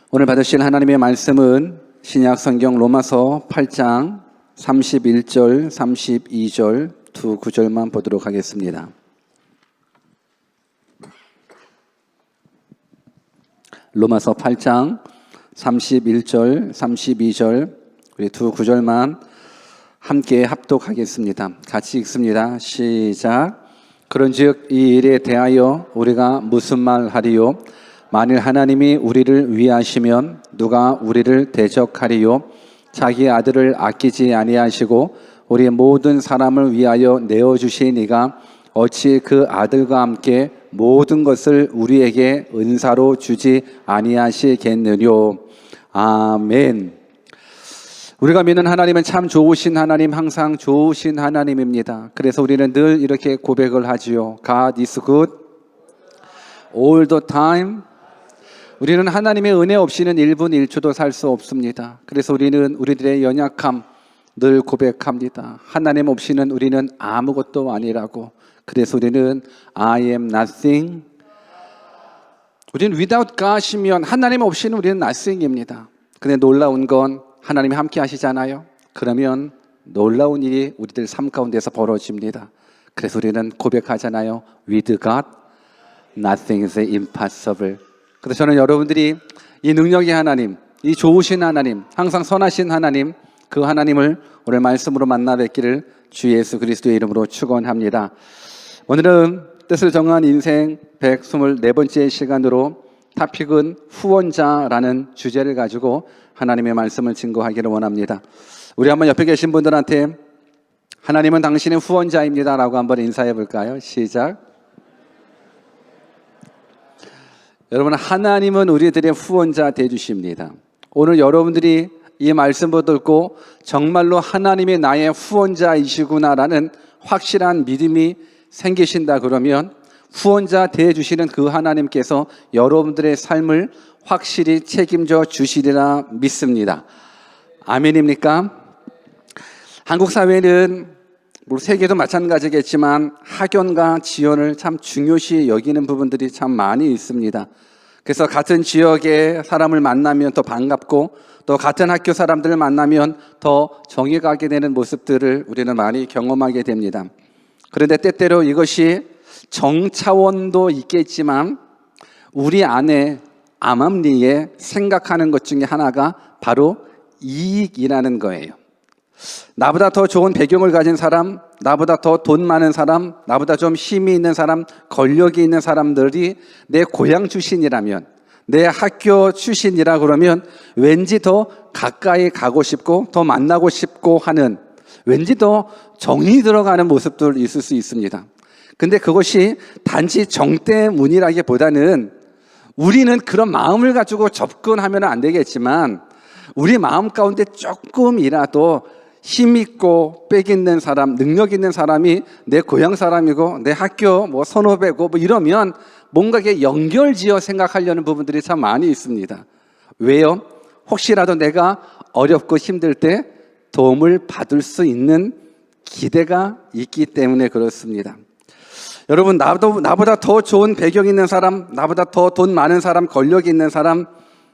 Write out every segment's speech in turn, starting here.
오늘 받으실 하나님의 말씀은 신약 성경 로마서 8장 31절, 32절 두 구절만 보도록 하겠습니다. 로마서 8장 31절, 32절 우리 두 구절만 함께 합독하겠습니다. 같이 읽습니다. 시작. 그런즉 이 일에 대하여 우리가 무슨 말 하리요? 만일 하나님이 우리를 위하시면 누가 우리를 대적하리요? 자기 아들을 아끼지 아니하시고 우리 모든 사람을 위하여 내어주신 이가 어찌 그 아들과 함께 모든 것을 우리에게 은사로 주지 아니하시겠느뇨? 아멘. 우리가 믿는 하나님은 참 좋으신 하나님, 항상 좋으신 하나님입니다. 그래서 우리는 늘 이렇게 고백을 하지요. God is good all the time. 우리는 하나님의 은혜 없이는 1분 1초도 살 수 없습니다. 그래서 우리는 우리들의 연약함 늘 고백합니다. 하나님 없이는 우리는 아무것도 아니라고. 그래서 우리는 I am nothing. 우리는 without God이면 하나님 없이는 우리는 nothing입니다. 근데 놀라운 건 하나님이 함께 하시잖아요. 그러면 놀라운 일이 우리들 삶 가운데서 벌어집니다. 그래서 우리는 고백하잖아요. With God, nothing is impossible. 그래서 저는 여러분들이 이 능력의 하나님, 이 좋으신 하나님, 항상 선하신 하나님, 그 하나님을 오늘 말씀으로 만나 뵙기를 주 예수 그리스도의 이름으로 축원합니다. 오늘은 뜻을 정한 인생 124번째 시간으로 타픽은 후원자라는 주제를 가지고 하나님의 말씀을 증거하기를 원합니다. 우리 한번 옆에 계신 분들한테 하나님은 당신의 후원자입니다 라고 한번 인사해 볼까요? 시작. 여러분, 하나님은 우리들의 후원자 되주십니다. 오늘 여러분들이 이 말씀을 듣고 정말로 하나님이 나의 후원자이시구나라는 확실한 믿음이 생기신다 그러면 후원자 되어주시는 그 하나님께서 여러분들의 삶을 확실히 책임져 주시리라 믿습니다. 아멘입니까? 한국 사회는 물론 세계도 마찬가지겠지만 학연과 지연을 참 중요시 여기는 부분들이 참 많이 있습니다. 그래서 같은 지역의 사람을 만나면 더 반갑고 또 같은 학교 사람들을 만나면 더 정이 가게 되는 모습들을 우리는 많이 경험하게 됩니다. 그런데 때때로 이것이 정차원도 있겠지만 우리 안에 암암리에 생각하는 것 중에 하나가 바로 이익이라는 거예요. 나보다 더 좋은 배경을 가진 사람, 나보다 더 돈 많은 사람, 나보다 좀 힘이 있는 사람, 권력이 있는 사람들이 내 고향 출신이라면, 내 학교 출신이라 그러면 왠지 더 가까이 가고 싶고 더 만나고 싶고 하는, 왠지 더 정이 들어가는 모습들 있을 수 있습니다. 근데 그것이 단지 정 때문이라기보다는 우리는 그런 마음을 가지고 접근하면 안 되겠지만 우리 마음 가운데 조금이라도 힘있고 빽 있는 사람, 능력 있는 사람이 내 고향 사람이고 내 학교 선후배고 이러면 뭔가 연결지어 생각하려는 부분들이 참 많이 있습니다. 왜요? 혹시라도 내가 어렵고 힘들 때 도움을 받을 수 있는 기대가 있기 때문에 그렇습니다. 여러분, 나보다 더 좋은 배경 있는 사람, 나보다 더 돈 많은 사람, 권력이 있는 사람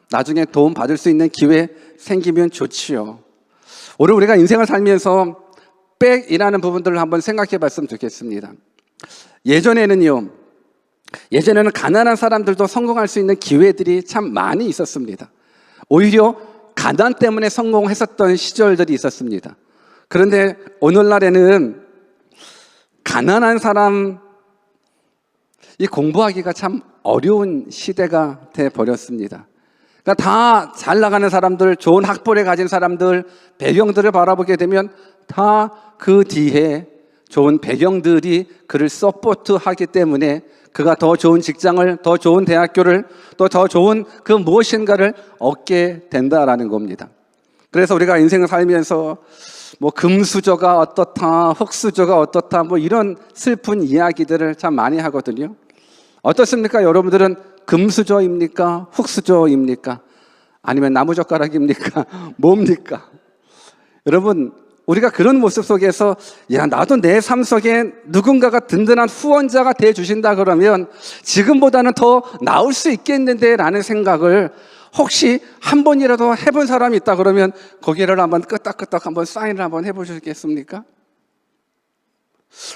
나중에 도움 받을 수 있는 기회 생기면 좋지요. 오늘 우리가 인생을 살면서 백이라는 부분들을 한번 생각해 봤으면 좋겠습니다. 예전에는 가난한 사람들도 성공할 수 있는 기회들이 참 많이 있었습니다. 오히려 가난 때문에 성공했었던 시절들이 있었습니다. 그런데 오늘날에는 가난한 사람 이 공부하기가 참 어려운 시대가 돼 버렸습니다. 그러니까 다 잘 나가는 사람들, 좋은 학벌에 가진 사람들, 배경들을 바라보게 되면 다 그 뒤에 좋은 배경들이 그를 서포트하기 때문에 그가 더 좋은 직장을, 더 좋은 대학교를, 또 더 좋은 그 무엇인가를 얻게 된다라는 겁니다. 그래서 우리가 인생을 살면서 금수저가 어떻다, 흙수저가 어떻다, 이런 슬픈 이야기들을 참 많이 하거든요. 어떻습니까? 여러분들은 금수저입니까? 흙수저입니까? 아니면 나무젓가락입니까? 뭡니까? 여러분, 우리가 그런 모습 속에서 야, 나도 내 삶 속에 누군가가 든든한 후원자가 돼 주신다 그러면 지금보다는 더 나을 수 있겠는데 라는 생각을 혹시 한 번이라도 해본 사람이 있다 그러면 거기를 한번 끄덕끄덕 한번 사인을 한번 해보시겠습니까?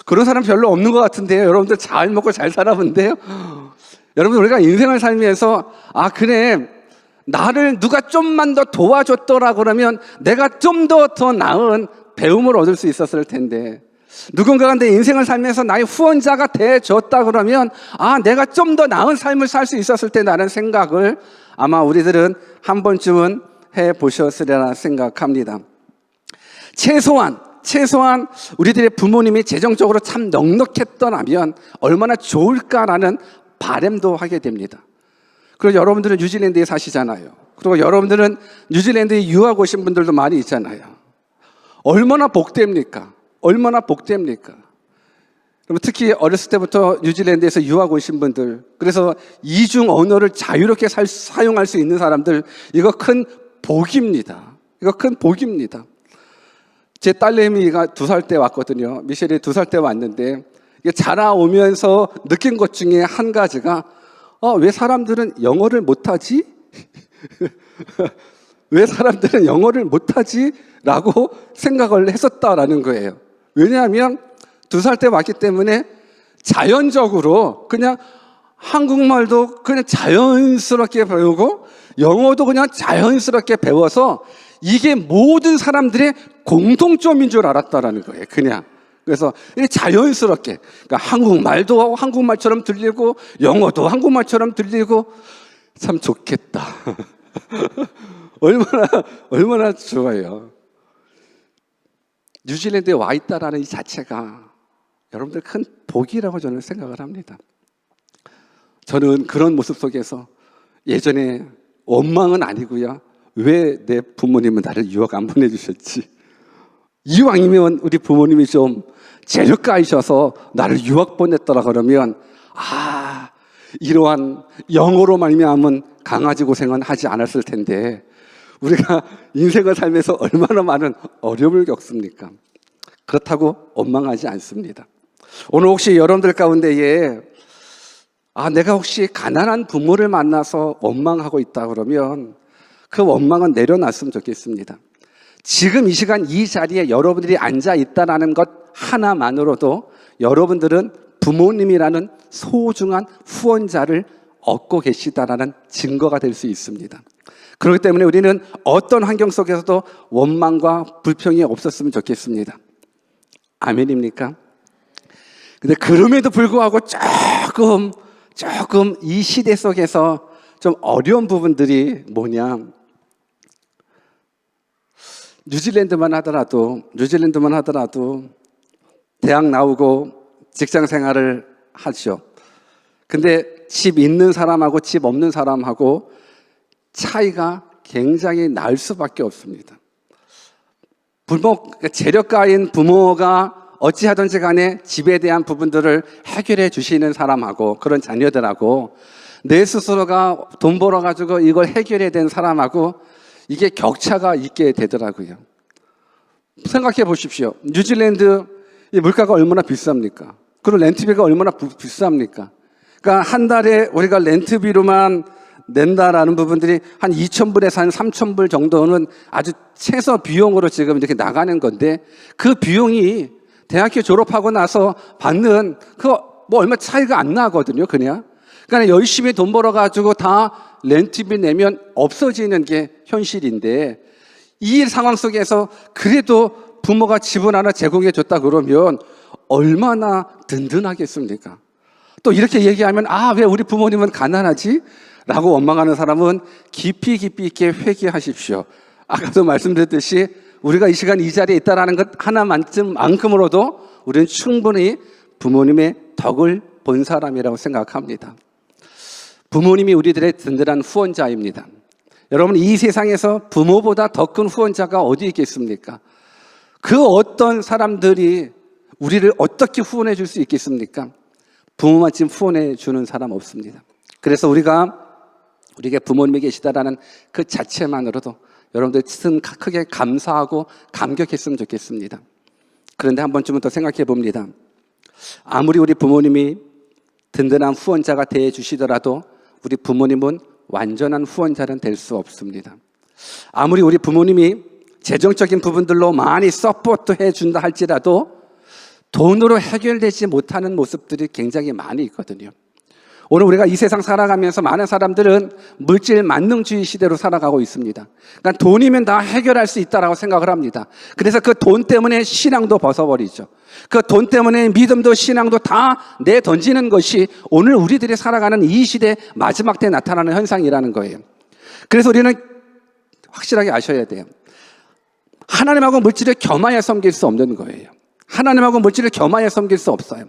그런 사람 별로 없는 것 같은데요. 여러분들 잘 먹고 잘 살아본데요. 여러분, 우리가 인생을 살면서 그래, 나를 누가 좀만 더 도와줬더라 그러면 내가 좀 더 나은 배움을 얻을 수 있었을 텐데, 누군가가 내 인생을 살면서 나의 후원자가 돼줬다 그러면 내가 좀 더 나은 삶을 살 수 있었을 텐데라는 생각을 아마 우리들은 한 번쯤은 해보셨으리라 생각합니다. 최소한 우리들의 부모님이 재정적으로 참 넉넉했더라면 얼마나 좋을까라는 바람도 하게 됩니다. 그리고 여러분들은 뉴질랜드에 사시잖아요. 그리고 여러분들은 뉴질랜드에 유학 오신 분들도 많이 있잖아요. 얼마나 복됩니까? 얼마나 복됩니까? 그럼 특히 어렸을 때부터 뉴질랜드에서 유학 오신 분들, 그래서 이중 언어를 자유롭게 사용할 수 있는 사람들, 이거 큰 복입니다. 이거 큰 복입니다. 제 딸내미가 2살 때 왔거든요. 미셸이 2살 때 왔는데 자라오면서 느낀 것 중에 한 가지가 왜 사람들은 영어를 못하지? 왜 사람들은 영어를 못하지? 라고 생각을 했었다라는 거예요. 왜냐하면 2살 때 왔기 때문에 자연적으로 그냥 한국말도 그냥 자연스럽게 배우고 영어도 그냥 자연스럽게 배워서 이게 모든 사람들의 공통점인 줄 알았다라는 거예요. 그냥. 그래서 자연스럽게, 그러니까 한국말도 한국말처럼 들리고 영어도 한국말처럼 들리고 참 좋겠다. 얼마나 좋아요. 뉴질랜드에 와 있다라는 이 자체가 여러분들 큰 복이라고 저는 생각을 합니다. 저는 그런 모습 속에서 예전에 원망은 아니고요. 왜 내 부모님은 나를 유학 안 보내주셨지? 이왕이면 우리 부모님이 좀 재력가이셔서 나를 유학 보냈더라 그러면 이러한 영어로 말미암은 강아지 고생은 하지 않았을 텐데 우리가 인생을 살면서 얼마나 많은 어려움을 겪습니까? 그렇다고 원망하지 않습니다. 오늘 혹시 여러분들 가운데에 내가 혹시 가난한 부모를 만나서 원망하고 있다 그러면 그 원망은 내려놨으면 좋겠습니다. 지금 이 시간 이 자리에 여러분들이 앉아 있다는 것 하나만으로도 여러분들은 부모님이라는 소중한 후원자를 얻고 계시다라는 증거가 될 수 있습니다. 그렇기 때문에 우리는 어떤 환경 속에서도 원망과 불평이 없었으면 좋겠습니다. 아멘입니까? 근데 그럼에도 불구하고 조금 이 시대 속에서 좀 어려운 부분들이 뭐냐? 뉴질랜드만 하더라도 대학 나오고 직장 생활을 하죠. 근데 집 있는 사람하고 집 없는 사람하고 차이가 굉장히 날 수밖에 없습니다. 재력가인 부모가 어찌하든지 간에 집에 대한 부분들을 해결해 주시는 사람하고 그런 자녀들하고 내 스스로가 돈 벌어가지고 이걸 해결해야 되는 사람하고 이게 격차가 있게 되더라고요. 생각해 보십시오. 뉴질랜드 물가가 얼마나 비쌉니까? 그리고 렌트비가 얼마나 비쌉니까? 그러니까 한 달에 우리가 렌트비로만 낸다라는 부분들이 한 2,000불에서 한 3,000불 정도는 아주 최소 비용으로 지금 이렇게 나가는 건데 그 비용이 대학교 졸업하고 나서 받는 얼마 차이가 안 나거든요, 그냥. 그러니까 열심히 돈 벌어가지고 다 렌트비 내면 없어지는 게 현실인데 이 상황 속에서 그래도 부모가 집을 하나 제공해 줬다 그러면 얼마나 든든하겠습니까? 또 이렇게 얘기하면 왜 우리 부모님은 가난하지? 라고 원망하는 사람은 깊이 있게 회개하십시오. 아까도 말씀드렸듯이 우리가 이 시간 이 자리에 있다는 것 하나만큼으로도 우리는 충분히 부모님의 덕을 본 사람이라고 생각합니다. 부모님이 우리들의 든든한 후원자입니다. 여러분, 이 세상에서 부모보다 더 큰 후원자가 어디 있겠습니까? 그 어떤 사람들이 우리를 어떻게 후원해 줄 수 있겠습니까? 부모만 지금 후원해 주는 사람 없습니다. 그래서 우리에게 부모님이 계시다라는 그 자체만으로도 여러분들 참 크게 감사하고 감격했으면 좋겠습니다. 그런데 한 번쯤은 더 생각해 봅니다. 아무리 우리 부모님이 든든한 후원자가 되어 주시더라도 우리 부모님은 완전한 후원자는 될 수 없습니다. 아무리 우리 부모님이 재정적인 부분들로 많이 서포트해 준다 할지라도 돈으로 해결되지 못하는 모습들이 굉장히 많이 있거든요. 오늘 우리가 이 세상 살아가면서 많은 사람들은 물질 만능주의 시대로 살아가고 있습니다. 그러니까 돈이면 다 해결할 수 있다라고 생각을 합니다. 그래서 그 돈 때문에 신앙도 벗어버리죠. 그 돈 때문에 믿음도 신앙도 다 내던지는 것이 오늘 우리들이 살아가는 이 시대 마지막 때 나타나는 현상이라는 거예요. 그래서 우리는 확실하게 아셔야 돼요. 하나님하고 물질을 겸하여 섬길 수 없는 거예요. 하나님하고 물질을 겸하여 섬길 수 없어요.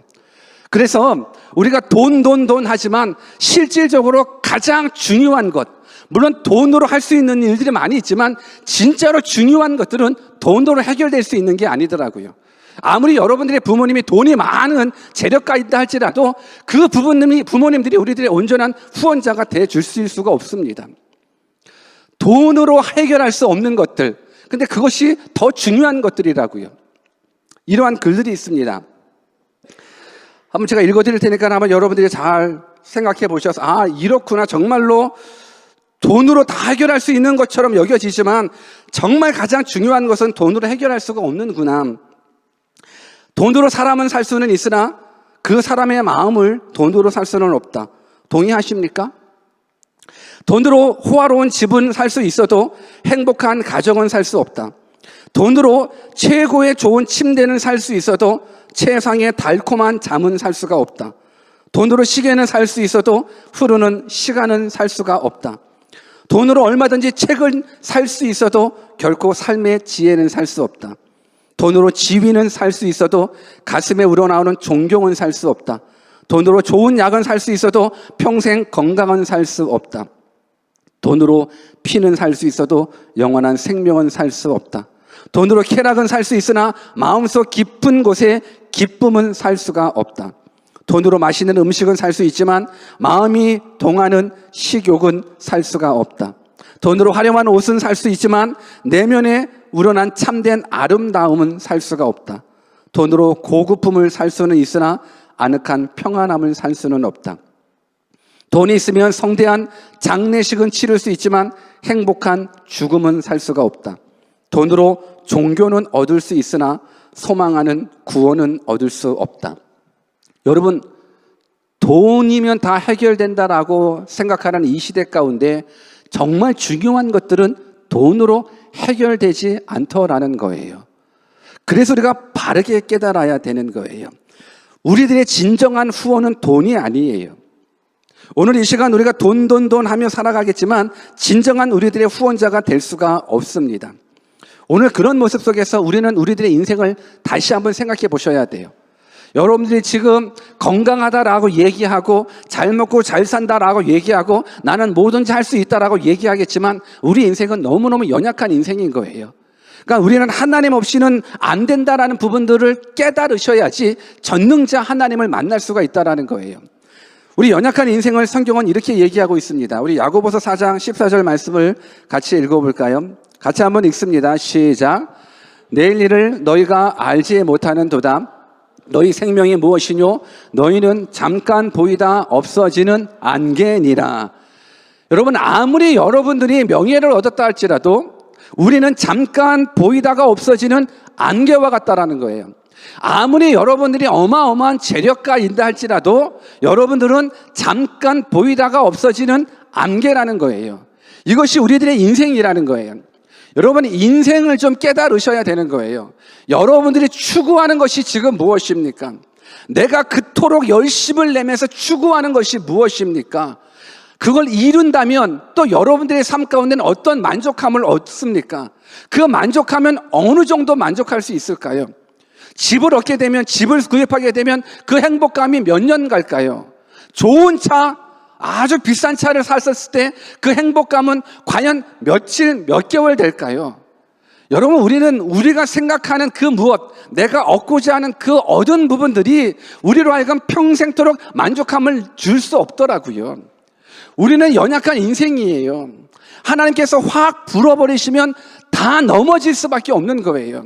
그래서 우리가 돈 하지만 실질적으로 가장 중요한 것, 물론 돈으로 할 수 있는 일들이 많이 있지만 진짜로 중요한 것들은 돈으로 해결될 수 있는 게 아니더라고요. 아무리 여러분들의 부모님이 돈이 많은 재력가 있다 할지라도 그 부모님들이 우리들의 온전한 후원자가 돼 줄 수가 없습니다. 돈으로 해결할 수 없는 것들, 근데 그것이 더 중요한 것들이라고요. 이러한 글들이 있습니다. 한번 제가 읽어드릴 테니까 아마 여러분들이 잘 생각해 보셔서 이렇구나, 정말로 돈으로 다 해결할 수 있는 것처럼 여겨지지만 정말 가장 중요한 것은 돈으로 해결할 수가 없는구나. 돈으로 사람은 살 수는 있으나 그 사람의 마음을 돈으로 살 수는 없다. 동의하십니까? 돈으로 호화로운 집은 살 수 있어도 행복한 가정은 살 수 없다. 돈으로 최고의 좋은 침대는 살 수 있어도 최상의 달콤한 잠은 살 수가 없다. 돈으로 시계는 살 수 있어도 흐르는 시간은 살 수가 없다. 돈으로 얼마든지 책을 살 수 있어도 결코 삶의 지혜는 살 수 없다. 돈으로 지위는 살 수 있어도 가슴에 우러나오는 존경은 살 수 없다. 돈으로 좋은 약은 살 수 있어도 평생 건강은 살 수 없다. 돈으로 피는 살 수 있어도 영원한 생명은 살 수 없다. 돈으로 쾌락은 살 수 있으나 마음속 깊은 곳에 기쁨은 살 수가 없다. 돈으로 맛있는 음식은 살 수 있지만 마음이 동하는 식욕은 살 수가 없다. 돈으로 화려한 옷은 살 수 있지만 내면에 우러난 참된 아름다움은 살 수가 없다. 돈으로 고급품을 살 수는 있으나 아늑한 평안함을 살 수는 없다. 돈이 있으면 성대한 장례식은 치를 수 있지만 행복한 죽음은 살 수가 없다. 돈으로 종교는 얻을 수 있으나 소망하는 구원은 얻을 수 없다. 여러분, 돈이면 다 해결된다라고 생각하는 이 시대 가운데 정말 중요한 것들은 돈으로 해결되지 않더라는 거예요. 그래서 우리가 바르게 깨달아야 되는 거예요. 우리들의 진정한 후원은 돈이 아니에요. 오늘 이 시간 우리가 돈 하며 살아가겠지만 진정한 우리들의 후원자가 될 수가 없습니다. 오늘 그런 모습 속에서 우리는 우리들의 인생을 다시 한번 생각해 보셔야 돼요. 여러분들이 지금 건강하다라고 얘기하고 잘 먹고 잘 산다라고 얘기하고 나는 뭐든지 할 수 있다라고 얘기하겠지만 우리 인생은 너무너무 연약한 인생인 거예요. 그러니까 우리는 하나님 없이는 안 된다라는 부분들을 깨달으셔야지 전능자 하나님을 만날 수가 있다라는 거예요. 우리 연약한 인생을 성경은 이렇게 얘기하고 있습니다. 우리 야고보서 4장 14절 말씀을 같이 읽어볼까요? 같이 한번 읽습니다. 시작. 내일 일을 너희가 알지 못하는 도다. 너희 생명이 무엇이뇨? 너희는 잠깐 보이다 없어지는 안개니라. 여러분, 아무리 여러분들이 명예를 얻었다 할지라도 우리는 잠깐 보이다가 없어지는 안개와 같다라는 거예요. 아무리 여러분들이 어마어마한 재력가 있다 할지라도 여러분들은 잠깐 보이다가 없어지는 안개라는 거예요. 이것이 우리들의 인생이라는 거예요. 여러분, 인생을 좀 깨달으셔야 되는 거예요. 여러분들이 추구하는 것이 지금 무엇입니까? 내가 그토록 열심을 내면서 추구하는 것이 무엇입니까? 그걸 이룬다면 또 여러분들의 삶 가운데는 어떤 만족함을 얻습니까? 그 만족하면 어느 정도 만족할 수 있을까요? 집을 얻게 되면, 집을 구입하게 되면 그 행복감이 몇 년 갈까요? 좋은 차, 아주 비싼 차를 샀을 때 그 행복감은 과연 며칠, 몇 개월 될까요? 여러분, 우리가 생각하는 그 무엇, 내가 얻고자 하는 그 얻은 부분들이 우리로 하여금 평생토록 만족함을 줄 수 없더라고요. 우리는 연약한 인생이에요. 하나님께서 확 불어버리시면 다 넘어질 수밖에 없는 거예요.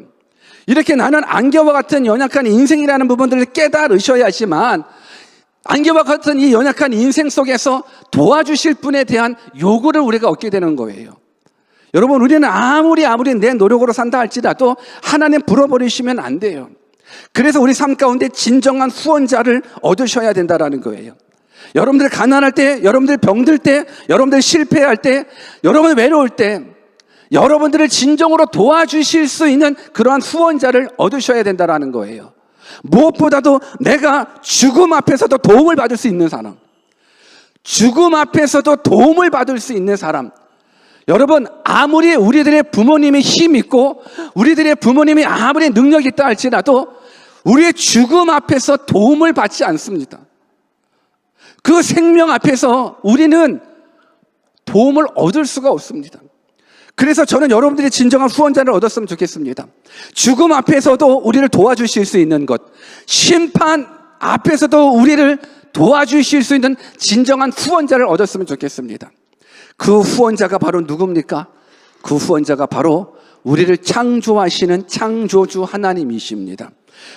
이렇게 나는 안개와 같은 연약한 인생이라는 부분들을 깨달으셔야지만 안개와 같은 이 연약한 인생 속에서 도와주실 분에 대한 요구를 우리가 얻게 되는 거예요. 여러분, 우리는 아무리 내 노력으로 산다 할지라도 하나님 불어버리시면 안 돼요. 그래서 우리 삶 가운데 진정한 후원자를 얻으셔야 된다는 거예요. 여러분들 가난할 때, 여러분들 병들 때, 여러분들 실패할 때, 여러분 외로울 때 여러분들을 진정으로 도와주실 수 있는 그러한 후원자를 얻으셔야 된다는 거예요. 무엇보다도 내가 죽음 앞에서도 도움을 받을 수 있는 사람, 죽음 앞에서도 도움을 받을 수 있는 사람. 여러분, 아무리 우리들의 부모님이 힘 있고 우리들의 부모님이 아무리 능력이 있다 할지라도 우리의 죽음 앞에서 도움을 받지 않습니다. 그 생명 앞에서 우리는 도움을 얻을 수가 없습니다. 그래서 저는 여러분들이 진정한 후원자를 얻었으면 좋겠습니다. 죽음 앞에서도 우리를 도와주실 수 있는 것, 심판 앞에서도 우리를 도와주실 수 있는 진정한 후원자를 얻었으면 좋겠습니다. 그 후원자가 바로 누굽니까? 그 후원자가 바로 우리를 창조하시는 창조주 하나님이십니다.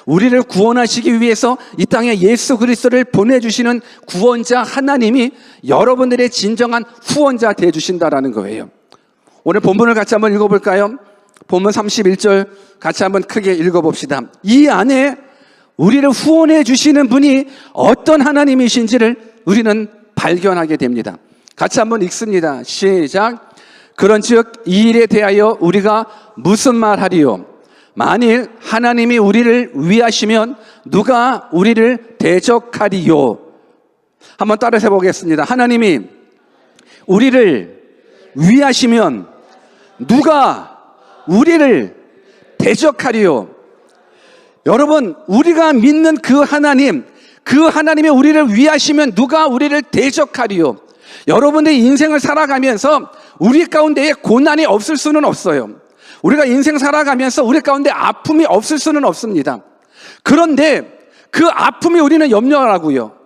우리를 구원하시기 위해서 이 땅에 예수 그리스도를 보내주시는 구원자 하나님이 여러분들의 진정한 후원자 되어주신다는 거예요. 오늘 본문을 같이 한번 읽어볼까요? 본문 31절 같이 한번 크게 읽어봅시다. 이 안에 우리를 후원해 주시는 분이 어떤 하나님이신지를 우리는 발견하게 됩니다. 같이 한번 읽습니다. 시작. 그런즉 이 일에 대하여 우리가 무슨 말하리요? 만일 하나님이 우리를 위하시면 누가 우리를 대적하리요? 한번 따라서 해보겠습니다. 하나님이 우리를 위하시면 누가 우리를 대적하리요? 여러분, 우리가 믿는 그 하나님이 우리를 위하시면 누가 우리를 대적하리요? 여러분들의 인생을 살아가면서 우리 가운데에 고난이 없을 수는 없어요. 우리가 인생 살아가면서 우리 가운데 아픔이 없을 수는 없습니다. 그런데 그 아픔이 우리는 염려하고요.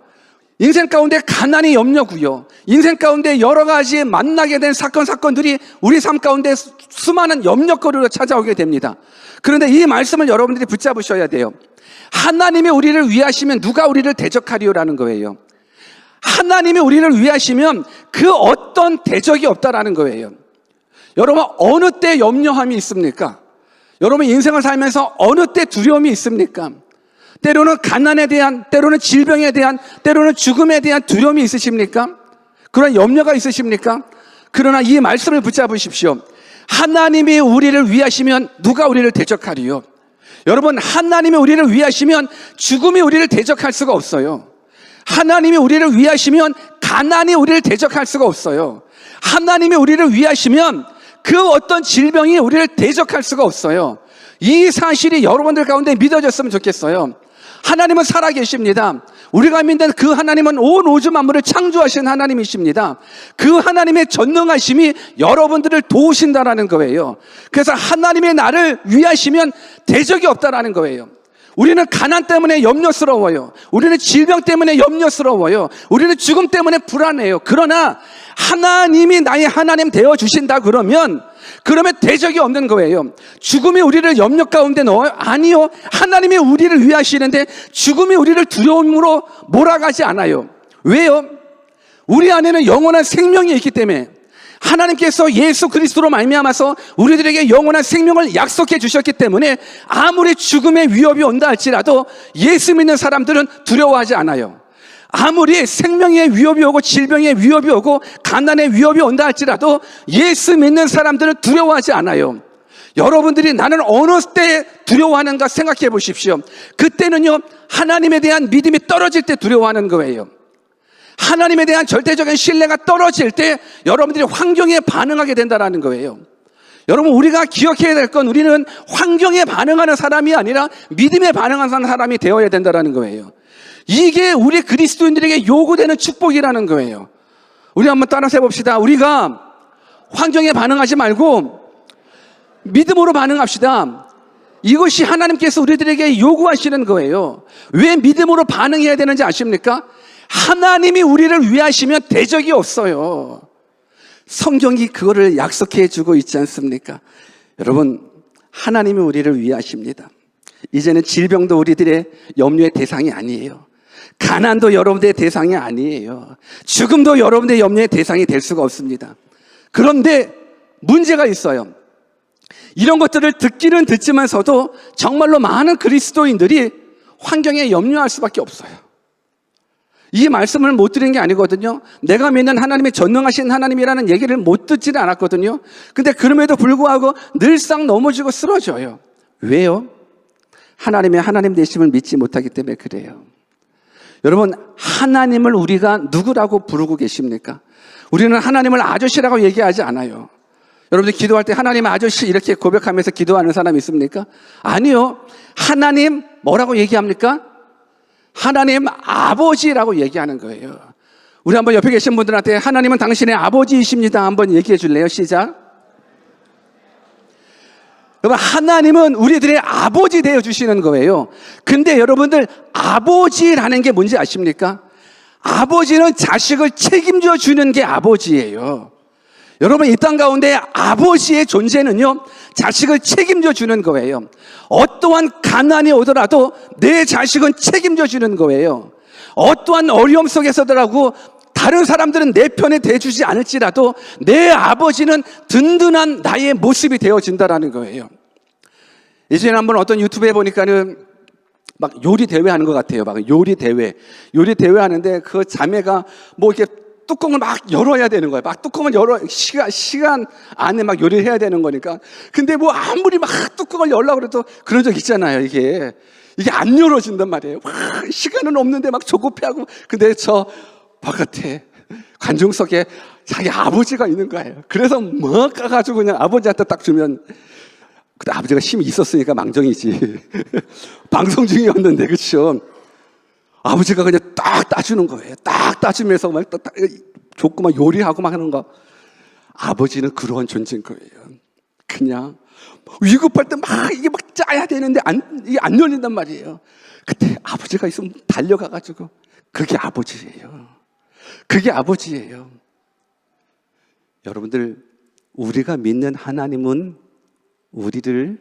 인생 가운데 가난이 염려고요. 인생 가운데 여러 가지 만나게 된 사건들이 우리 삶 가운데 수많은 염려거리로 찾아오게 됩니다. 그런데 이 말씀을 여러분들이 붙잡으셔야 돼요. 하나님이 우리를 위하시면 누가 우리를 대적하리요라는 거예요. 하나님이 우리를 위하시면 그 어떤 대적이 없다라는 거예요. 여러분, 어느 때 염려함이 있습니까? 여러분 인생을 살면서 어느 때 두려움이 있습니까? 때로는 가난에 대한, 때로는 질병에 대한, 때로는 죽음에 대한 두려움이 있으십니까? 그런 염려가 있으십니까? 그러나 이 말씀을 붙잡으십시오. 하나님이 우리를 위하시면 누가 우리를 대적하리요? 여러분, 하나님이 우리를 위하시면 죽음이 우리를 대적할 수가 없어요. 하나님이 우리를 위하시면 가난이 우리를 대적할 수가 없어요. 하나님이 우리를 위하시면 그 어떤 질병이 우리를 대적할 수가 없어요. 이 사실이 여러분들 가운데 믿어졌으면 좋겠어요. 하나님은 살아계십니다. 우리가 믿는 그 하나님은 온 우주 만물을 창조하신 하나님이십니다. 그 하나님의 전능하심이 여러분들을 도우신다라는 거예요. 그래서 하나님의 나를 위하시면 대적이 없다라는 거예요. 우리는 가난 때문에 염려스러워요. 우리는 질병 때문에 염려스러워요. 우리는 죽음 때문에 불안해요. 그러나 하나님이 나의 하나님 되어주신다 그러면 대적이 없는 거예요. 죽음이 우리를 염려 가운데 넣어요? 아니요. 하나님이 우리를 위하시는데 죽음이 우리를 두려움으로 몰아가지 않아요. 왜요? 우리 안에는 영원한 생명이 있기 때문에 하나님께서 예수 그리스도로 말미암아서 우리들에게 영원한 생명을 약속해 주셨기 때문에 아무리 죽음의 위협이 온다 할지라도 예수 믿는 사람들은 두려워하지 않아요. 아무리 생명의 위협이 오고 질병의 위협이 오고 가난의 위협이 온다 할지라도 예수 믿는 사람들은 두려워하지 않아요. 여러분들이 나는 어느 때 두려워하는가 생각해 보십시오. 그때는요, 하나님에 대한 믿음이 떨어질 때 두려워하는 거예요. 하나님에 대한 절대적인 신뢰가 떨어질 때 여러분들이 환경에 반응하게 된다는 거예요. 여러분, 우리가 기억해야 될 건 우리는 환경에 반응하는 사람이 아니라 믿음에 반응하는 사람이 되어야 된다는 거예요. 이게 우리 그리스도인들에게 요구되는 축복이라는 거예요. 우리 한번 따라서 해봅시다. 우리가 환경에 반응하지 말고 믿음으로 반응합시다. 이것이 하나님께서 우리들에게 요구하시는 거예요. 왜 믿음으로 반응해야 되는지 아십니까? 하나님이 우리를 위하시면 대적이 없어요. 성경이 그거를 약속해 주고 있지 않습니까? 여러분, 하나님이 우리를 위하십니다. 이제는 질병도 우리들의 염려의 대상이 아니에요. 가난도 여러분들의 대상이 아니에요. 죽음도 여러분들의 염려의 대상이 될 수가 없습니다. 그런데 문제가 있어요. 이런 것들을 듣기는 듣지만서도 정말로 많은 그리스도인들이 환경에 염려할 수밖에 없어요. 이 말씀을 못 드린 게 아니거든요. 내가 믿는 하나님이 전능하신 하나님이라는 얘기를 못 듣지는 않았거든요. 근데 그럼에도 불구하고 늘상 넘어지고 쓰러져요. 왜요? 하나님의 하나님 되심을 믿지 못하기 때문에 그래요. 여러분, 하나님을 우리가 누구라고 부르고 계십니까? 우리는 하나님을 아저씨라고 얘기하지 않아요. 여러분들 기도할 때 하나님 아저씨 이렇게 고백하면서 기도하는 사람 있습니까? 아니요. 하나님 뭐라고 얘기합니까? 하나님 아버지라고 얘기하는 거예요. 우리 한번 옆에 계신 분들한테 하나님은 당신의 아버지이십니다. 한번 얘기해 줄래요? 시작. 여러분, 하나님은 우리들의 아버지 되어 주시는 거예요. 근데 여러분들, 아버지라는 게 뭔지 아십니까? 아버지는 자식을 책임져 주는 게 아버지예요. 여러분, 이 땅 가운데 아버지의 존재는요, 자식을 책임져 주는 거예요. 어떠한 가난이 오더라도 내 자식은 책임져 주는 거예요. 어떠한 어려움 속에서더라도 다른 사람들은 내 편에 대주지 않을지라도 내 아버지는 든든한 나의 모습이 되어진다라는 거예요. 예전에 한번 어떤 유튜브에 보니까는 막 요리 대회 하는 것 같아요. 막 요리 대회 하는데 그 자매가 뭐 이렇게 뚜껑을 막 열어야 되는 거예요. 막 뚜껑을 시간 안에 막 요리를 해야 되는 거니까. 근데 뭐 아무리 막 뚜껑을 열려고 그래도 그런 적 있잖아요. 이게 안 열어진단 말이에요. 시간은 없는데 막 조급해하고. 근데 저 바깥에 관중석에 자기 아버지가 있는 거예요. 그래서 뭐 까가지고 그냥 아버지한테 딱 주면, 그때 아버지가 힘이 있었으니까 망정이지. 방송 중이었는데, 그렇죠? 아버지가 그냥 딱 따주는 거예요. 딱 따주면서 막 줬고 막 요리하고 막 하는 거. 아버지는 그러한 존재인 거예요. 그냥 위급할 때 막 이게 막 짜야 되는데 이게 안 열린단 말이에요. 그때 아버지가 있으면 달려가가지고. 그게 아버지예요. 그게 아버지예요. 여러분들, 우리가 믿는 하나님은 우리를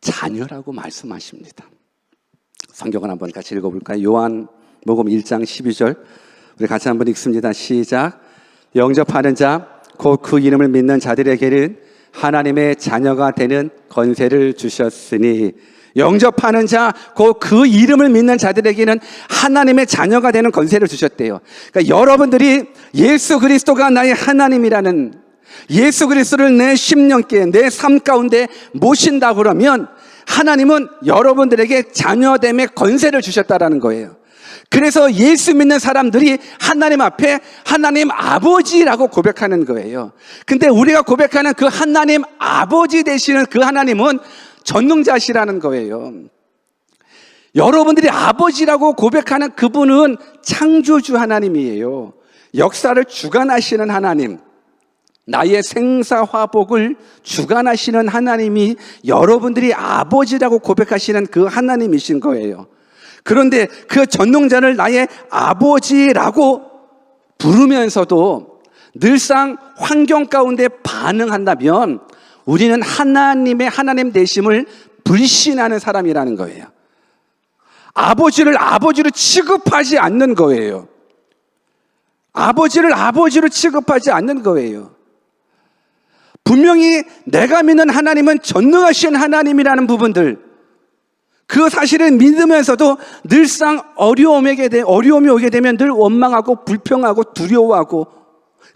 자녀라고 말씀하십니다. 성경을 한번 같이 읽어볼까요? 요한복음 1장 12절 우리 같이 한번 읽습니다. 시작. 영접하는 자 곧 그 이름을 믿는 자들에게는 하나님의 자녀가 되는 권세를 주셨으니, 영접하는 자 곧 그 이름을 믿는 자들에게는 하나님의 자녀가 되는 권세를 주셨대요. 그러니까 여러분들이 예수 그리스도가 나의 하나님이라는, 예수 그리스도를 내 심령께 내 삶 가운데 모신다 그러면 하나님은 여러분들에게 자녀됨의 권세를 주셨다라는 거예요. 그래서 예수 믿는 사람들이 하나님 앞에 하나님 아버지라고 고백하는 거예요. 근데 우리가 고백하는 그 하나님 아버지 되시는 그 하나님은 전능자시라는 거예요. 여러분들이 아버지라고 고백하는 그분은 창조주 하나님이에요. 역사를 주관하시는 하나님, 나의 생사화복을 주관하시는 하나님이 여러분들이 아버지라고 고백하시는 그 하나님이신 거예요. 그런데 그 전능자를 나의 아버지라고 부르면서도 늘상 환경 가운데 반응한다면 우리는 하나님의 하나님 되심을 불신하는 사람이라는 거예요. 아버지를 아버지로 취급하지 않는 거예요. 아버지를 아버지로 취급하지 않는 거예요. 분명히 내가 믿는 하나님은 전능하신 하나님이라는 부분들, 그 사실을 믿으면서도 늘상 어려움이 오게 되면 늘 원망하고 불평하고 두려워하고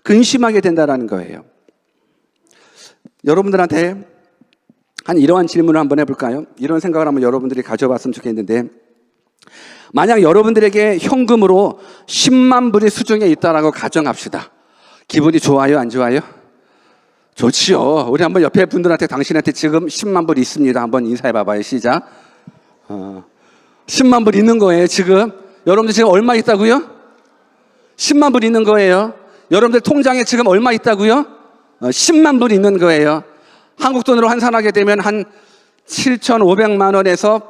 근심하게 된다는 거예요. 여러분들한테 이러한 질문을 한번 해볼까요? 이런 생각을 한번 여러분들이 가져봤으면 좋겠는데, 만약 여러분들에게 현금으로 10만 불이 수중에 있다라고 가정합시다. 기분이 좋아요? 안 좋아요? 좋지요. 우리 한번 옆에 분들한테 당신한테 지금 10만 불 있습니다. 한번 인사해 봐봐요. 시작. 10만 불 있는 거예요. 지금 여러분들 지금 얼마 있다고요? 10만 불 있는 거예요. 여러분들 통장에 지금 얼마 있다고요? 10만 불 있는 거예요. 한국 돈으로 환산하게 되면 한 7,500만 원에서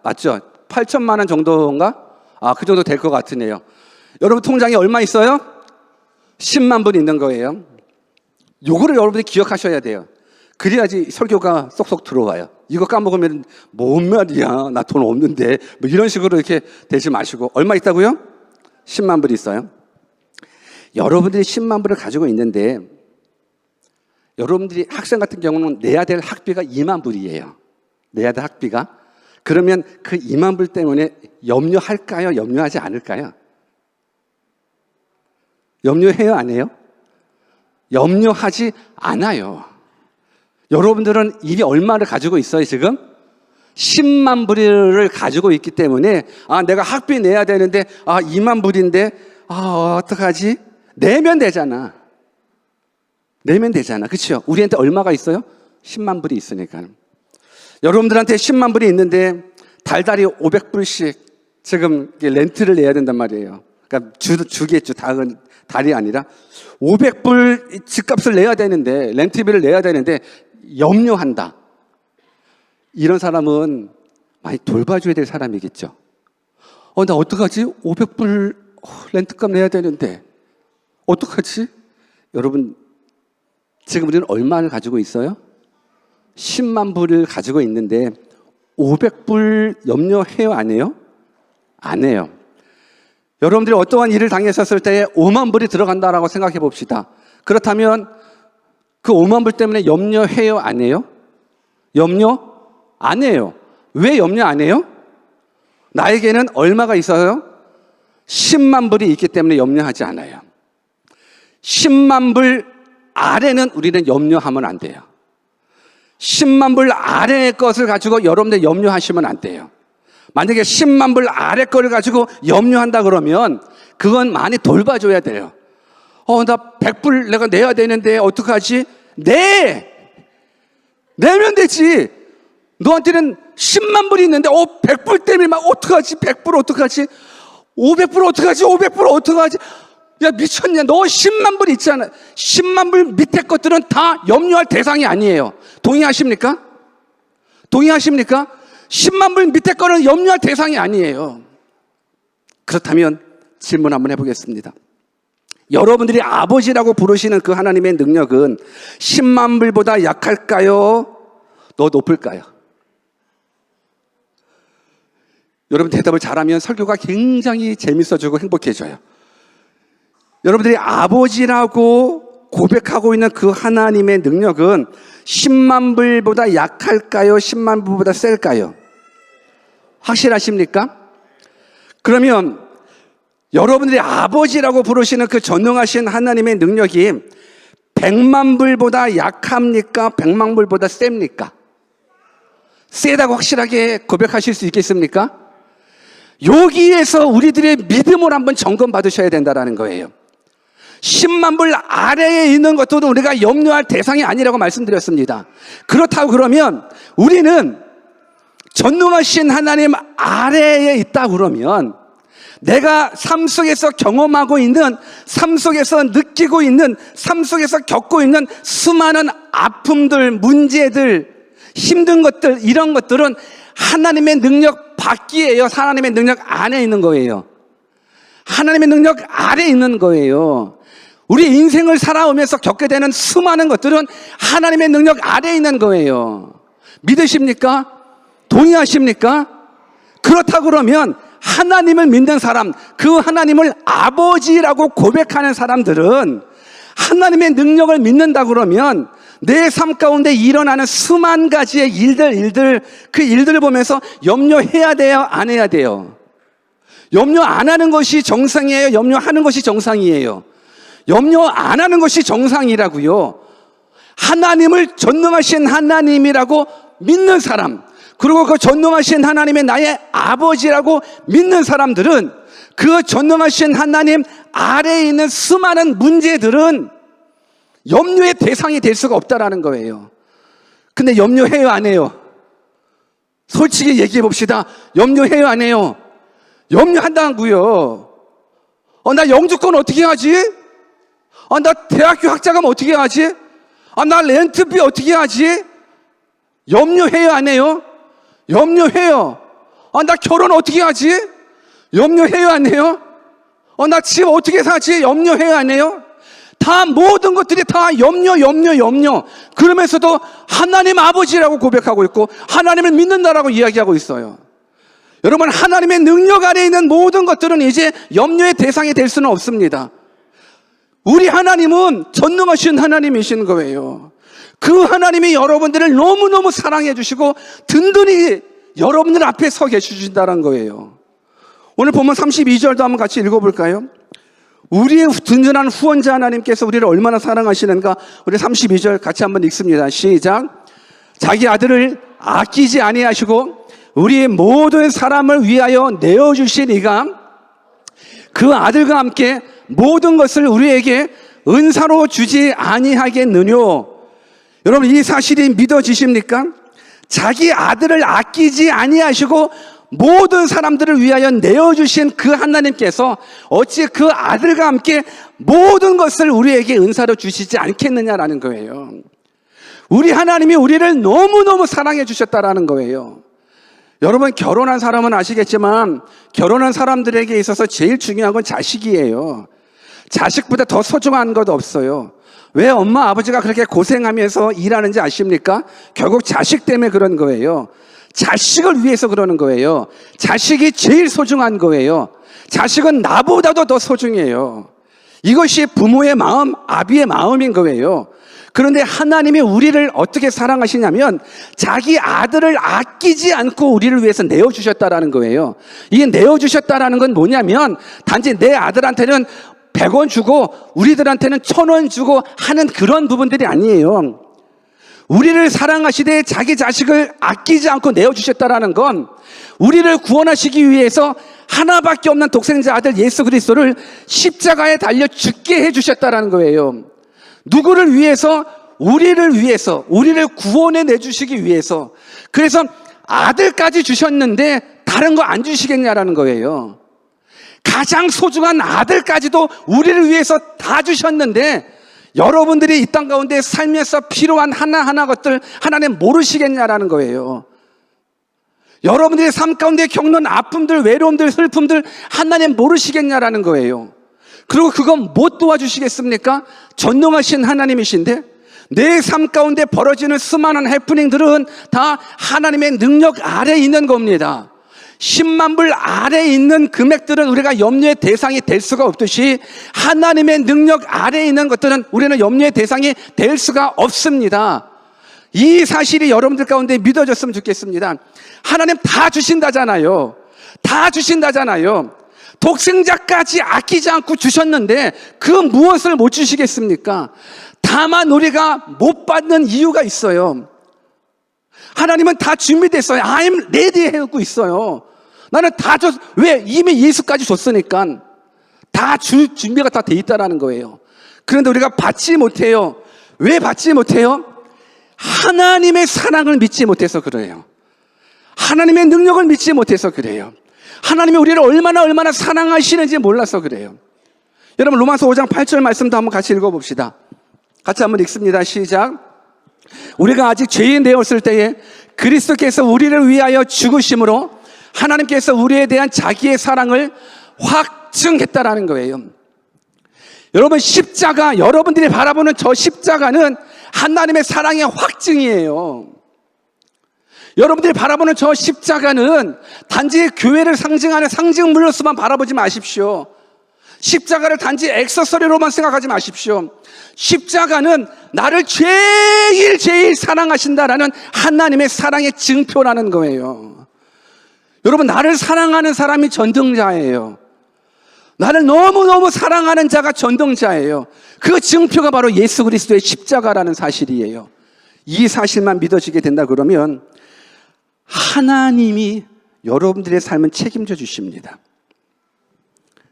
맞죠? 8천만 원 정도인가? 그 정도 될 것 같으네요. 여러분 통장에 얼마 있어요? 10만 불 있는 거예요. 요거를 여러분들이 기억하셔야 돼요. 그래야지 설교가 쏙쏙 들어와요. 이거 까먹으면 뭔 말이야, 나 돈 없는데, 뭐 이런 식으로 이렇게 되지 마시고. 얼마 있다고요? 10만 불 있어요. 여러분들이 10만 불을 가지고 있는데 여러분들이 학생 같은 경우는 내야 될 학비가 2만 불이에요. 내야 될 학비가. 그러면 그 2만 불 때문에 염려할까요? 염려하지 않을까요? 염려해요? 안 해요? 염려하지 않아요. 여러분들은 이미 얼마를 가지고 있어요, 지금? 10만 불을 가지고 있기 때문에, 내가 학비 내야 되는데, 2만 불인데, 어떡하지? 내면 되잖아. 내면 되잖아. 그렇죠? 우리한테 얼마가 있어요? 10만 불이 있으니까. 여러분들한테 10만 불이 있는데, 달달이 500불씩 지금 렌트를 내야 된단 말이에요. 그러니까 주겠죠. 달이 아니라. 500불 집값을 내야 되는데, 렌트비를 내야 되는데, 염려한다. 이런 사람은 많이 돌봐줘야 될 사람이겠죠. 나 어떡하지? 500불 렌트값 내야 되는데 어떡하지? 여러분, 지금 우리는 얼마를 가지고 있어요? 10만 불을 가지고 있는데 500불 염려해요? 안 해요? 안 해요. 여러분들이 어떠한 일을 당했었을 때 5만 불이 들어간다라고 생각해 봅시다. 그렇다면 그 5만 불 때문에 염려해요? 안 해요? 염려 안 해요. 왜 염려 안 해요? 나에게는 얼마가 있어요? 10만 불이 있기 때문에 염려하지 않아요. 10만 불 아래는 우리는 염려하면 안 돼요. 10만 불 아래의 것을 가지고 여러분들 염려하시면 안 돼요. 만약에 10만 불 아래 거를 가지고 염려한다 그러면 그건 많이 돌봐줘야 돼요. 나 100불 내가 내야 되는데 어떡하지? 내면 되지. 너한테는 10만 불이 있는데 100불 때문에 막 어떡하지? 100불 어떡하지? 500불 어떡하지? 500불 어떡하지? 야, 미쳤냐? 너 10만 불 있잖아. 10만 불 밑에 것들은 다 염려할 대상이 아니에요. 동의하십니까? 동의하십니까? 10만 불 밑에 거는 염려할 대상이 아니에요. 그렇다면 질문 한번 해보겠습니다. 여러분들이 아버지라고 부르시는 그 하나님의 능력은 10만 불보다 약할까요? 더 높을까요? 여러분 대답을 잘하면 설교가 굉장히 재밌어지고 행복해져요. 여러분들이 아버지라고 고백하고 있는 그 하나님의 능력은 10만 불보다 약할까요? 10만 불보다 셀까요? 확실하십니까? 그러면 여러분들이 아버지라고 부르시는 그 전능하신 하나님의 능력이 100만 불보다 약합니까? 100만 불보다 셉니까? 세다고 확실하게 고백하실 수 있겠습니까? 여기에서 우리들의 믿음을 한번 점검 받으셔야 된다는 거예요. 10만 불 아래에 있는 것도 우리가 염려할 대상이 아니라고 말씀드렸습니다. 그렇다고 그러면 우리는 전능하신 하나님 아래에 있다 그러면 내가 삶 속에서 경험하고 있는, 삶 속에서 느끼고 있는, 삶 속에서 겪고 있는 수많은 아픔들, 문제들, 힘든 것들, 이런 것들은 하나님의 능력 밖이에요? 하나님의 능력 안에 있는 거예요? 하나님의 능력 아래에 있는 거예요. 우리 인생을 살아오면서 겪게 되는 수많은 것들은 하나님의 능력 아래에 있는 거예요. 믿으십니까? 동의하십니까? 그렇다고 그러면 하나님을 믿는 사람, 그 하나님을 아버지라고 고백하는 사람들은 하나님의 능력을 믿는다 그러면 내 삶 가운데 일어나는 수만 가지의 일들, 그 일들을 보면서 염려해야 돼요? 안 해야 돼요? 염려 안 하는 것이 정상이에요? 염려하는 것이 정상이에요? 염려 안 하는 것이 정상이라고요. 하나님을 전능하신 하나님이라고 믿는 사람, 그리고 그 전능하신 하나님의 나의 아버지라고 믿는 사람들은 그 전능하신 하나님 아래에 있는 수많은 문제들은 염려의 대상이 될 수가 없다라는 거예요. 근데 염려해요, 안 해요? 솔직히 얘기해 봅시다. 염려해요, 안 해요? 염려한다고요. 나 영주권 어떻게 하지? 나 대학교 학자금 어떻게 하지? 나 렌트비 어떻게 하지? 염려해요, 안 해요? 염려해요. 나 결혼 어떻게 하지? 염려해요, 안 해요? 나 지금 어떻게 사지? 염려해요, 안 해요? 다 모든 것들이 다 염려. 그러면서도 하나님 아버지라고 고백하고 있고 하나님을 믿는다라고 이야기하고 있어요. 여러분, 하나님의 능력 아래에 있는 모든 것들은 이제 염려의 대상이 될 수는 없습니다. 우리 하나님은 전능하신 하나님이신 거예요. 그 하나님이 여러분들을 너무너무 사랑해 주시고 든든히 여러분들 앞에 서 계시신다는 거예요. 오늘 본문 32절도 한번 같이 읽어볼까요? 우리의 든든한 후원자 하나님께서 우리를 얼마나 사랑하시는가. 우리 32절 같이 한번 읽습니다. 시작. 자기 아들을 아끼지 아니하시고 우리 모든 사람을 위하여 내어주신 이가 그 아들과 함께 모든 것을 우리에게 은사로 주지 아니하겠느뇨. 여러분, 이 사실이 믿어지십니까? 자기 아들을 아끼지 아니하시고 모든 사람들을 위하여 내어주신 그 하나님께서 어찌 그 아들과 함께 모든 것을 우리에게 은사로 주시지 않겠느냐라는 거예요. 우리 하나님이 우리를 너무너무 사랑해 주셨다라는 거예요. 여러분, 결혼한 사람은 아시겠지만 결혼한 사람들에게 있어서 제일 중요한 건 자식이에요. 자식보다 더 소중한 것 없어요. 왜 엄마 아버지가 그렇게 고생하면서 일하는지 아십니까? 결국 자식 때문에 그런 거예요. 자식을 위해서 그러는 거예요. 자식이 제일 소중한 거예요. 자식은 나보다도 더 소중해요. 이것이 부모의 마음, 아비의 마음인 거예요. 그런데 하나님이 우리를 어떻게 사랑하시냐면 자기 아들을 아끼지 않고 우리를 위해서 내어주셨다라는 거예요. 이게 내어주셨다라는 건 뭐냐면 단지 내 아들한테는 100원 주고 우리들한테는 1000원 주고 하는 그런 부분들이 아니에요. 우리를 사랑하시되 자기 자식을 아끼지 않고 내어주셨다라는 건 우리를 구원하시기 위해서 하나밖에 없는 독생자 아들 예수 그리스도를 십자가에 달려 죽게 해주셨다라는 거예요. 누구를 위해서? 우리를 구원해 내주시기 위해서. 그래서 아들까지 주셨는데 다른 거 안 주시겠냐라는 거예요. 가장 소중한 아들까지도 우리를 위해서 다 주셨는데 여러분들이 이 땅 가운데 살면서 필요한 하나하나 것들 하나님 모르시겠냐라는 거예요. 여러분들의 삶 가운데 겪는 아픔들, 외로움들, 슬픔들 하나님 모르시겠냐라는 거예요. 그리고 그건 못 도와주시겠습니까? 전능하신 하나님이신데 내 삶 가운데 벌어지는 수많은 해프닝들은 다 하나님의 능력 아래에 있는 겁니다. 10만 불 아래에 있는 금액들은 우리가 염려의 대상이 될 수가 없듯이 하나님의 능력 아래에 있는 것들은 우리는 염려의 대상이 될 수가 없습니다. 이 사실이 여러분들 가운데 믿어졌으면 좋겠습니다. 하나님 다 주신다잖아요. 다 주신다잖아요. 독생자까지 아끼지 않고 주셨는데 그 무엇을 못 주시겠습니까? 다만 우리가 못 받는 이유가 있어요. 하나님은 다 준비됐어요. I'm ready 해놓고 있어요. 나는 다 왜? 이미 예수까지 줬으니까 다 준비가 다 돼 있다라는 거예요. 그런데 우리가 받지 못해요. 왜 받지 못해요? 하나님의 사랑을 믿지 못해서 그래요. 하나님의 능력을 믿지 못해서 그래요. 하나님이 우리를 얼마나 사랑하시는지 몰라서 그래요. 여러분, 로마서 5장 8절 말씀도 한번 같이 읽어봅시다. 같이 한번 읽습니다. 시작. 우리가 아직 죄인 되었을 때에 그리스도께서 우리를 위하여 죽으심으로 하나님께서 우리에 대한 자기의 사랑을 확증했다라는 거예요. 여러분, 십자가, 여러분들이 바라보는 저 십자가는 하나님의 사랑의 확증이에요. 여러분들이 바라보는 저 십자가는 단지 교회를 상징하는 상징물로서만 바라보지 마십시오. 십자가를 단지 액세서리로만 생각하지 마십시오. 십자가는 나를 제일 사랑하신다라는 하나님의 사랑의 증표라는 거예요. 여러분, 나를 사랑하는 사람이 전등자예요. 나를 너무너무 사랑하는 자가 전등자예요. 그 증표가 바로 예수 그리스도의 십자가라는 사실이에요. 이 사실만 믿어지게 된다 그러면 하나님이 여러분들의 삶은 책임져 주십니다.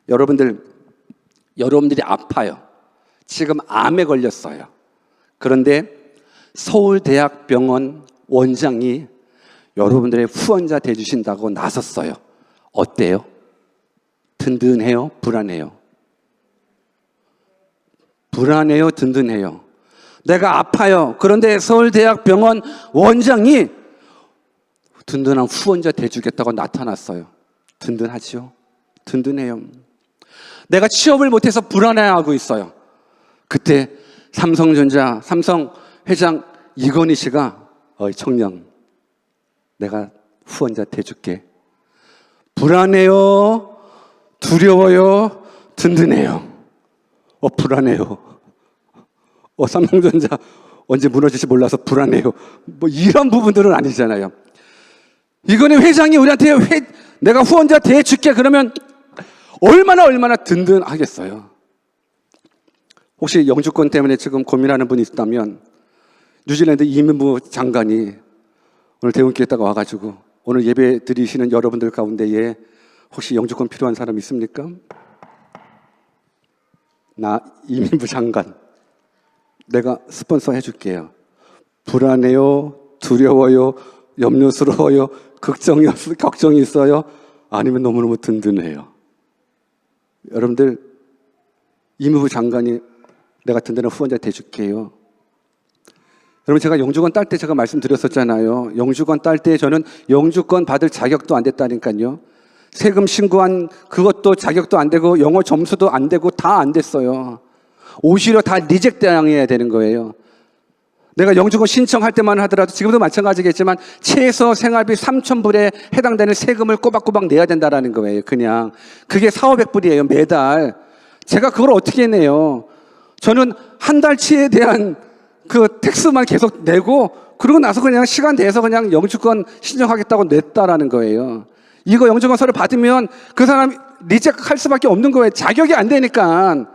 여러분들이 아파요. 지금 암에 걸렸어요. 그런데 서울대학병원 원장이 여러분들의 후원자 되주신다고 나섰어요. 어때요? 든든해요? 불안해요? 불안해요? 든든해요? 내가 아파요. 그런데 서울대학병원 원장이 든든한 후원자 돼주겠다고 나타났어요. 든든하죠? 든든해요. 내가 취업을 못해서 불안해하고 있어요. 그때 삼성전자 삼성 회장 이건희 씨가 어이 청년, 내가 후원자 돼줄게. 불안해요, 두려워요, 든든해요. 불안해요. 삼성전자 언제 무너질지 몰라서 불안해요. 뭐 이런 부분들은 아니잖아요. 이건희 회장이 우리한테 내가 후원자 돼줄게 그러면 얼마나 든든하겠어요. 혹시 영주권 때문에 지금 고민하는 분이 있다면 뉴질랜드 이민부 장관이 오늘 대원교회에다가 와가지고 오늘 예배 드리시는 여러분들 가운데에 혹시 영주권 필요한 사람 있습니까? 나 이민부 장관 내가 스폰서 해줄게요. 불안해요, 두려워요, 염려스러워요, 걱정이 있어요? 아니면 너무너무 든든해요? 여러분들 이민부 장관이 내가 든든한 후원자 돼줄게요. 여러분 제가 영주권 딸 때 제가 말씀드렸었잖아요. 영주권 딸 때 저는 영주권 받을 자격도 안 됐다니까요. 세금 신고한 그것도 자격도 안 되고 영어 점수도 안 되고 다 안 됐어요. 오히려 다 리젝트 당해야 되는 거예요. 내가 영주권 신청할 때만 하더라도 지금도 마찬가지겠지만 최소 생활비 3,000불에 해당되는 세금을 꼬박꼬박 내야 된다라는 거예요. 그냥 그게 4,500불이에요 매달. 제가 그걸 어떻게 내요? 저는 한 달치에 대한 그 텍스만 계속 내고 그러고 나서 그냥 시간 돼서 그냥 영주권 신청하겠다고 냈다라는 거예요. 이거 영주권 서류 받으면 그 사람 리젝트 할 수밖에 없는 거예요. 자격이 안 되니까.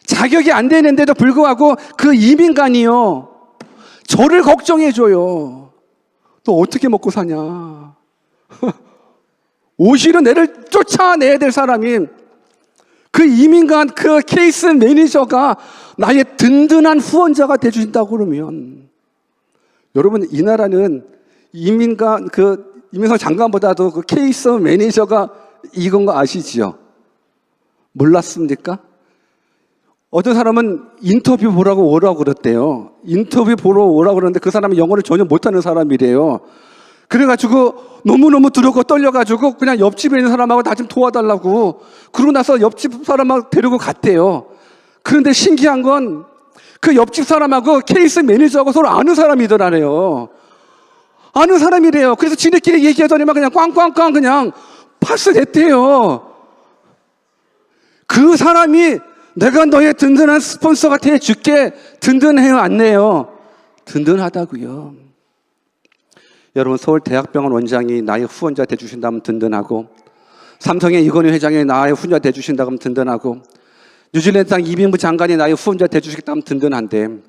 자격이 안 되는데도 불구하고 그 이민간이요 저를 걱정해줘요. 너 어떻게 먹고 사냐. 오히려 내를 쫓아내야 될 사람이 그 이민간 그 케이스 매니저가 나의 든든한 후원자가 돼주신다고 그러면 여러분 이 나라는 이민간 그 이민성 장관보다도 그 케이스 매니저가 이건 거 아시지요? 몰랐습니까? 어떤 사람은 인터뷰 보라고 오라고 그랬대요. 인터뷰 보러 오라고 그러는데 그 사람은 영어를 전혀 못하는 사람이래요. 그래가지고 너무너무 두렵고 떨려가지고 그냥 옆집에 있는 사람하고 나 좀 도와달라고 그러고 나서 옆집 사람하고 데리고 갔대요. 그런데 신기한 건 그 옆집 사람하고 케이스 매니저하고 서로 아는 사람이더라래요. 아는 사람이래요. 그래서 지네끼리 얘기하더니만 그냥 꽝꽝꽝 그냥 파스 됐대요. 그 사람이 내가 너의 든든한 스폰서가 돼줄게. 든든해요 안 내요? 든든하다고요. 여러분 서울대학병원 원장이 나의 후원자 돼주신다면 든든하고 삼성의 이건희 회장이 나의 후원자 돼주신다고 하면 든든하고 뉴질랜드 땅 이민부 장관이 나의 후원자 돼주시겠다면 든든한데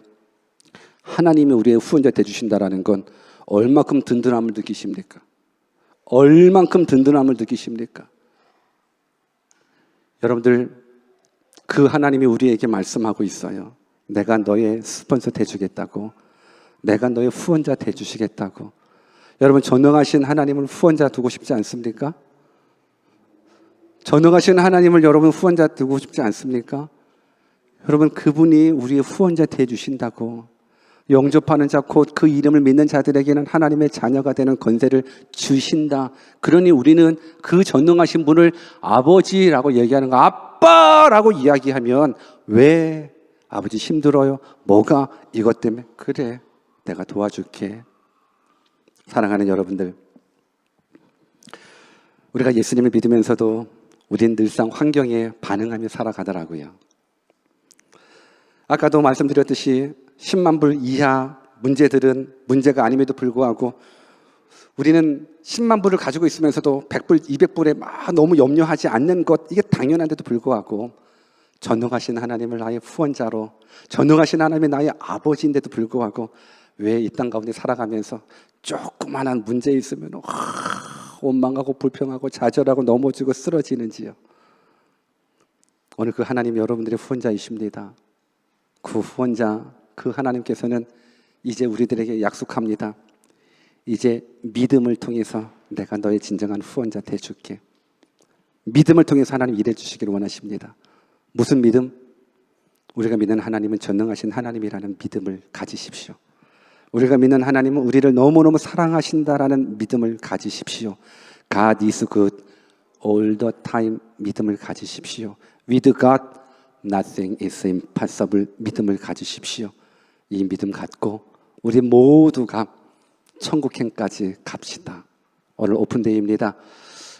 하나님이 우리의 후원자 돼주신다라는 건 얼마큼 든든함을 느끼십니까? 얼만큼 든든함을 느끼십니까? 여러분들 그 하나님이 우리에게 말씀하고 있어요. 내가 너의 스폰서 돼주겠다고. 내가 너의 후원자 돼주시겠다고. 여러분 전능하신 하나님을 후원자 두고 싶지 않습니까? 전능하신 하나님을 여러분 후원자 두고 싶지 않습니까? 여러분 그분이 우리의 후원자 돼주신다고. 영접하는 자 곧 그 이름을 믿는 자들에게는 하나님의 자녀가 되는 권세를 주신다. 그러니 우리는 그 전능하신 분을 아버지라고 얘기하는 거. 아빠라고 이야기하면 왜 아버지 힘들어요? 뭐가 이것 때문에? 그래 내가 도와줄게. 사랑하는 여러분들, 우리가 예수님을 믿으면서도 우린 늘상 환경에 반응하며 살아가더라고요. 아까도 말씀드렸듯이 10만 불 이하 문제들은 문제가 아님에도 불구하고 우리는 10만 불을 가지고 있으면서도 100불, 200불에 막 너무 염려하지 않는 것, 이게 당연한데도 불구하고 전능하신 하나님을 나의 후원자로, 전능하신 하나님이 나의 아버지인데도 불구하고 왜 이 땅 가운데 살아가면서 조그만한 문제 있으면 원망하고 불평하고 좌절하고 넘어지고 쓰러지는지요. 오늘 그 하나님 여러분들의 후원자이십니다. 그 후원자, 그 하나님께서는 이제 우리들에게 약속합니다. 이제 믿음을 통해서 내가 너의 진정한 후원자 돼줄게. 믿음을 통해서 하나님 일해 주시기를 원하십니다. 무슨 믿음? 우리가 믿는 하나님은 전능하신 하나님이라는 믿음을 가지십시오. 우리가 믿는 하나님은 우리를 너무너무 사랑하신다라는 믿음을 가지십시오. God is good all the time 믿음을 가지십시오. With God, nothing is impossible. 믿음을 가지십시오. 이 믿음 갖고 우리 모두가 천국행까지 갑시다. 오늘 오픈데이입니다.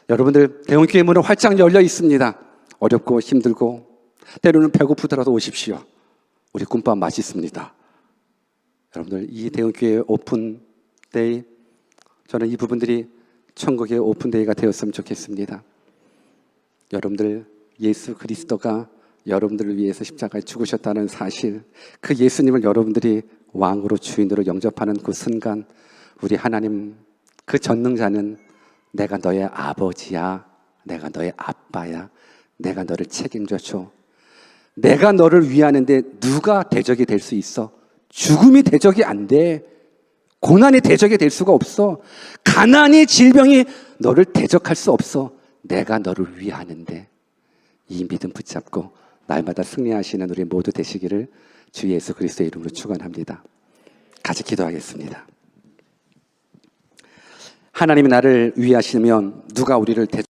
여러분들 대형교회 문은 활짝 열려 있습니다. 어렵고 힘들고 때로는 배고프더라도 오십시오. 우리 꿈밥 맛있습니다. 여러분들 이 대형교회 오픈데이, 저는 이 부분들이 천국의 오픈데이가 되었으면 좋겠습니다. 여러분들 예수 그리스도가 여러분들을 위해서 십자가에 죽으셨다는 사실, 그 예수님을 여러분들이 왕으로 주인으로 영접하는 그 순간 우리 하나님 그 전능자는 내가 너의 아버지야, 내가 너의 아빠야, 내가 너를 책임져줘, 내가 너를 위하는데 누가 대적이 될 수 있어? 죽음이 대적이 안 돼. 고난이 대적이 될 수가 없어. 가난이, 질병이 너를 대적할 수 없어. 내가 너를 위하는데. 이 믿음 붙잡고 날마다 승리하시는 우리 모두 되시기를 주 예수 그리스도의 이름으로 축원합니다. 같이 기도하겠습니다. 하나님이 나를 위하시면 누가 우리를